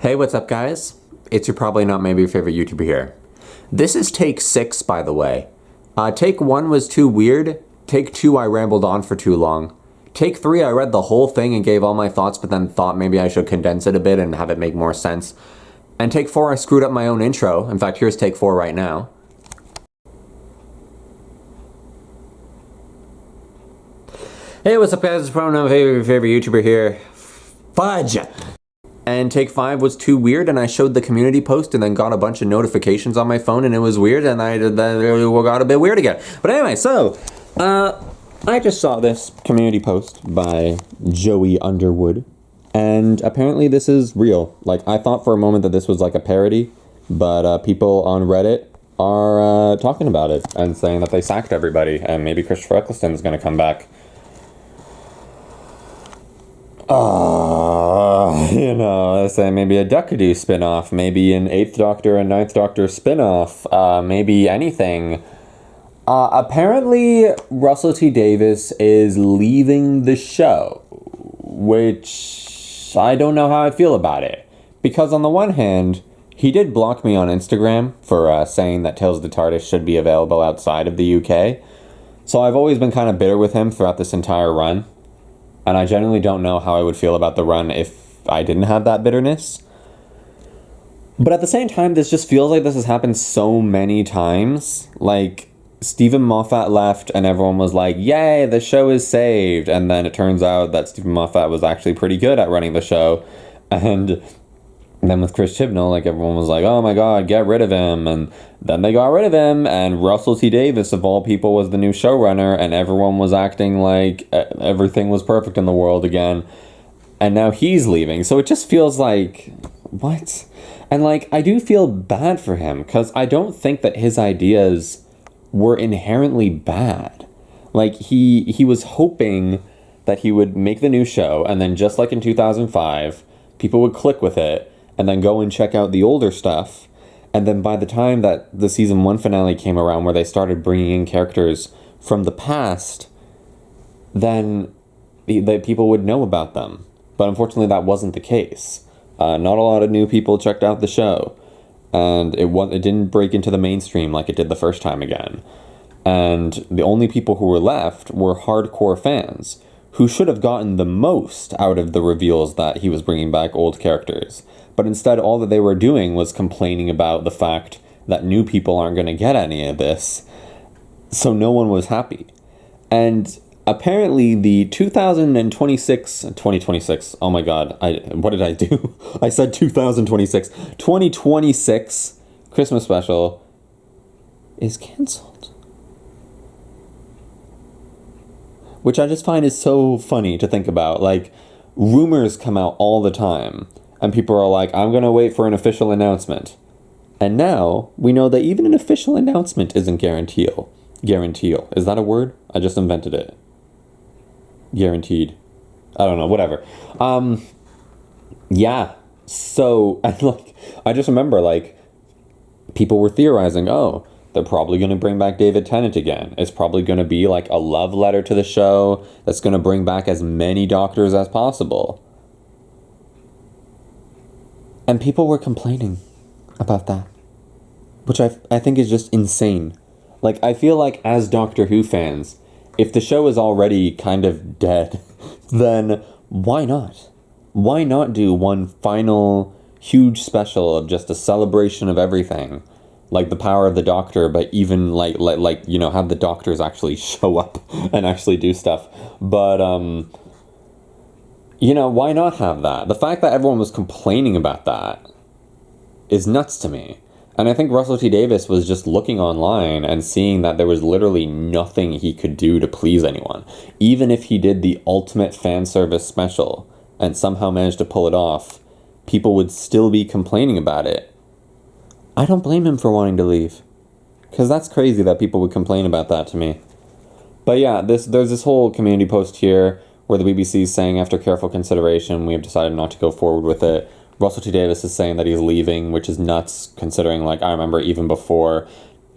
Hey, what's up, guys? It's your probably not maybe your favorite YouTuber here. This is take 6, by the way. Take 1 was too weird. Take 2, I rambled on for too long. Take 3, I read the whole thing and gave all my thoughts, but then thought maybe I should condense it a bit and have it make more sense. And take 4, I screwed up my own intro. In fact, here's take 4 right now. Hey, what's up, guys? It's probably not my favorite YouTuber here. Fudge! And take 5 was too weird, and I showed the community post and then got a bunch of notifications on my phone, and it was weird, and I got a bit weird again. But anyway, so, I just saw this community post by Joey Underwood, and apparently this is real. Like, I thought for a moment that this was like a parody, but people on Reddit are talking about it and saying that they sacked everybody, and maybe Christopher Eccleston is going to come back. Let's say maybe a Duckadoo spin-off, maybe an 8th Doctor and 9th Doctor spin-off, maybe anything. Apparently, Russell T Davies is leaving the show, which I don't know how I feel about it. Because on the one hand, he did block me on Instagram for saying that Tales of the TARDIS should be available outside of the UK. So I've always been kind of bitter with him throughout this entire run. And I genuinely don't know how I would feel about the run if I didn't have that bitterness. But at the same time, this just feels like this has happened so many times. Like, Stephen Moffat left and everyone was like, yay, the show is saved. And then it turns out that Stephen Moffat was actually pretty good at running the show. And then with Chris Chibnall, like, everyone was like, oh my god, get rid of him. And then they got rid of him, and Russell T Davies, of all people, was the new showrunner, and everyone was acting like everything was perfect in the world again. And now he's leaving, so it just feels like, what? And, like, I do feel bad for him, because I don't think that his ideas were inherently bad. Like, he was hoping that he would make the new show, and then just like in 2005, people would click with it, and then go and check out the older stuff. And then by the time that the season 1 finale came around, where they started bringing in characters from the past, then the people would know about them. But unfortunately, that wasn't the case. Not a lot of new people checked out the show. And it didn't break into the mainstream like it did the first time again. And the only people who were left were hardcore fans, who should have gotten the most out of the reveals that he was bringing back old characters. But instead, all that they were doing was complaining about the fact that new people aren't going to get any of this. So no one was happy. And apparently the 2026, oh my god, what did I do? I said 2026 Christmas special is cancelled. Which I just find is so funny to think about. Like, rumors come out all the time. And people are like, I'm going to wait for an official announcement. And now, we know that even an official announcement isn't guaranteed. Is that a word? I just invented it. Guaranteed. I don't know, whatever. Yeah. So, I just remember, like, people were theorizing, oh, they're probably going to bring back David Tennant again. It's probably going to be, like, a love letter to the show that's going to bring back as many Doctors as possible. And people were complaining about that, which I think is just insane. Like, I feel like as Doctor Who fans, if the show is already kind of dead, then why not? Why not do one final huge special of just a celebration of everything? Like the power of the Doctor, but even like have the Doctors actually show up and actually do stuff. But, why not have that? The fact that everyone was complaining about that is nuts to me. And I think Russell T Davies was just looking online and seeing that there was literally nothing he could do to please anyone. Even if he did the ultimate fan service special and somehow managed to pull it off, people would still be complaining about it. I don't blame him for wanting to leave. Because that's crazy that people would complain about that to me. But yeah, there's this whole community post here where the BBC is saying, after careful consideration, we have decided not to go forward with it. Russell T Davies is saying that he's leaving, which is nuts, considering, like, I remember even before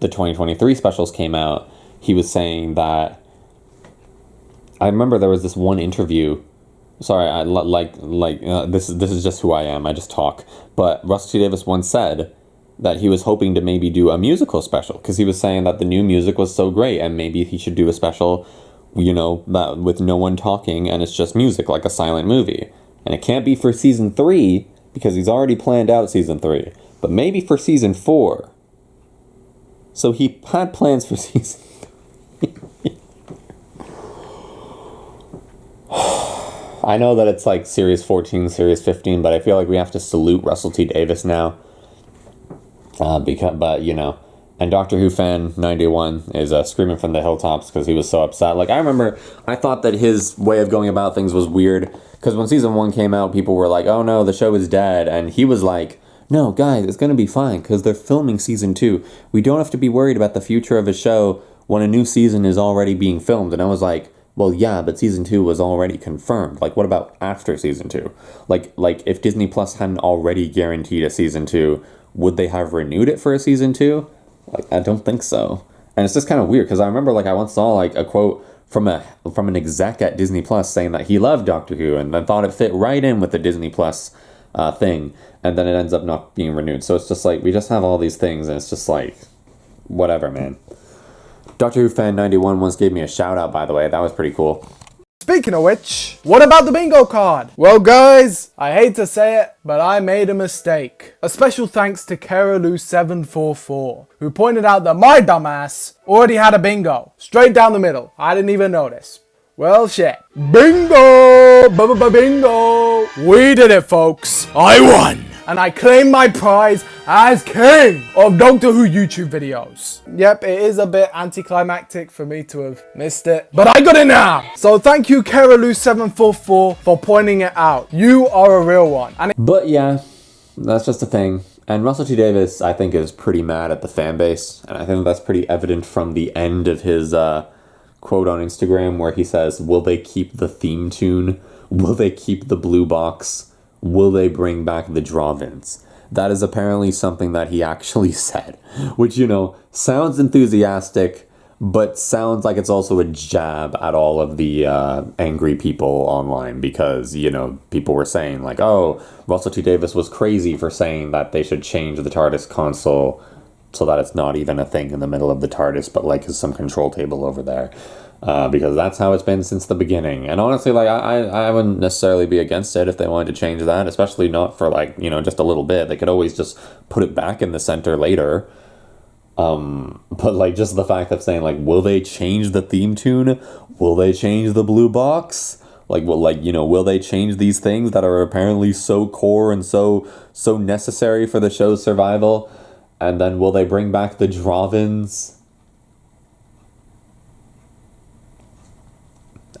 the 2023 specials came out, he was saying that... I remember there was this one interview sorry, this is just who I am. I just talk. But Russell T Davies once said that he was hoping to maybe do a musical special because he was saying that the new music was so great and maybe he should do a special, that with no one talking and it's just music like a silent movie. And it can't be for season 3 because he's already planned out season 3, but maybe for season 4. So he had plans for season 3. I know that it's like series 14, series 15, but I feel like we have to salute Russell T Davies now. And Doctor Who fan 91 is screaming from the hilltops because he was so upset. Like, I remember, I thought that his way of going about things was weird because when season 1 came out, people were like, oh no, the show is dead. And he was like, no, guys, it's going to be fine because they're filming season 2. We don't have to be worried about the future of a show when a new season is already being filmed. And I was like, well, yeah, but season 2 was already confirmed. Like, what about after season 2? Like if Disney Plus hadn't already guaranteed a season 2, would they have renewed it for a season 2? Like, I don't think so. And it's just kind of weird because I remember, like, I once saw like a quote from an exec at Disney Plus saying that he loved Doctor Who and then thought it fit right in with the Disney Plus thing, and then it ends up not being renewed. So it's just like we just have all these things, and it's just like whatever, man. Doctor Who fan 91 once gave me a shout out, by the way. That was pretty cool. Speaking of which, what about the bingo card? Well guys, I hate to say it, but I made a mistake. A special thanks to Keraloo744, who pointed out that my dumbass already had a bingo. Straight down the middle. I didn't even notice. Well shit. Bingo! Bingo! We did it, folks. I won! And I claim my prize as king of Doctor Who YouTube videos. Yep, it is a bit anticlimactic for me to have missed it, but I got it now! So thank you, Keraloo744, for pointing it out. You are a real one. But yeah, that's just a thing. And Russell T Davies, I think, is pretty mad at the fan base, and I think that's pretty evident from the end of his quote on Instagram where he says, will they keep the theme tune? Will they keep the blue box? Will they bring back the Dravins? That is apparently something that he actually said, which, sounds enthusiastic, but sounds like it's also a jab at all of the angry people online because, people were saying like, oh, Russell T Davies was crazy for saying that they should change the TARDIS console so that it's not even a thing in the middle of the TARDIS, but like some control table over there. Because that's how it's been since the beginning. And honestly, like, I wouldn't necessarily be against it if they wanted to change that, especially not for, like, just a little bit. They could always just put it back in the center later. But, like, just the fact of saying, like, will they change the theme tune? Will they change the blue box? Like, will they change these things that are apparently so core and so necessary for the show's survival? And then will they bring back the Dravins?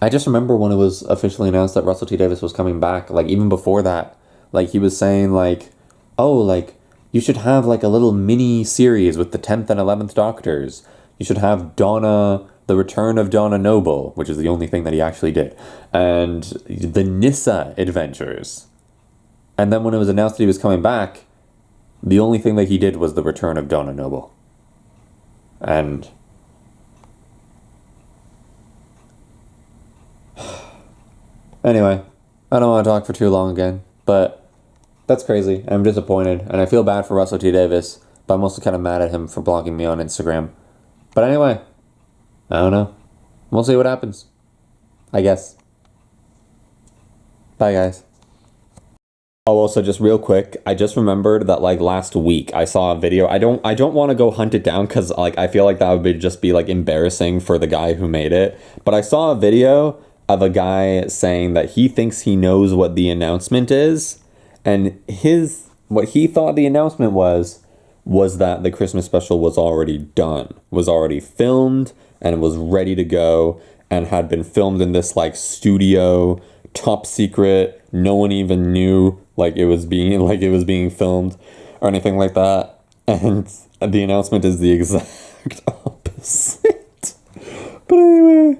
I just remember when it was officially announced that Russell T Davies was coming back, like, even before that, like, he was saying, like, oh, like, you should have, like, a little mini series with the 10th and 11th Doctors. You should have the return of Donna Noble, which is the only thing that he actually did, and the Nyssa adventures. And then when it was announced that he was coming back, the only thing that he did was the return of Donna Noble. And anyway, I don't want to talk for too long again, but that's crazy. I'm disappointed, and I feel bad for Russell T Davies, but I'm also kind of mad at him for blocking me on Instagram. But anyway, I don't know. We'll see what happens, I guess. Bye, guys. Oh, also, just real quick, I just remembered that, like, last week I saw a video. I don't want to go hunt it down because, like, I feel like that would just be, like, embarrassing for the guy who made it. But I saw a video of a guy saying that he thinks he knows what the announcement is, and what he thought the announcement was that the Christmas special was already done, was already filmed, and was ready to go, and had been filmed in this, like, studio, top secret, no one even knew, like, it was being filmed, or anything like that, and the announcement is the exact opposite. But anyway,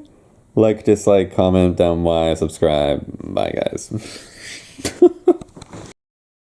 like, dislike, comment down why, subscribe. Bye, guys.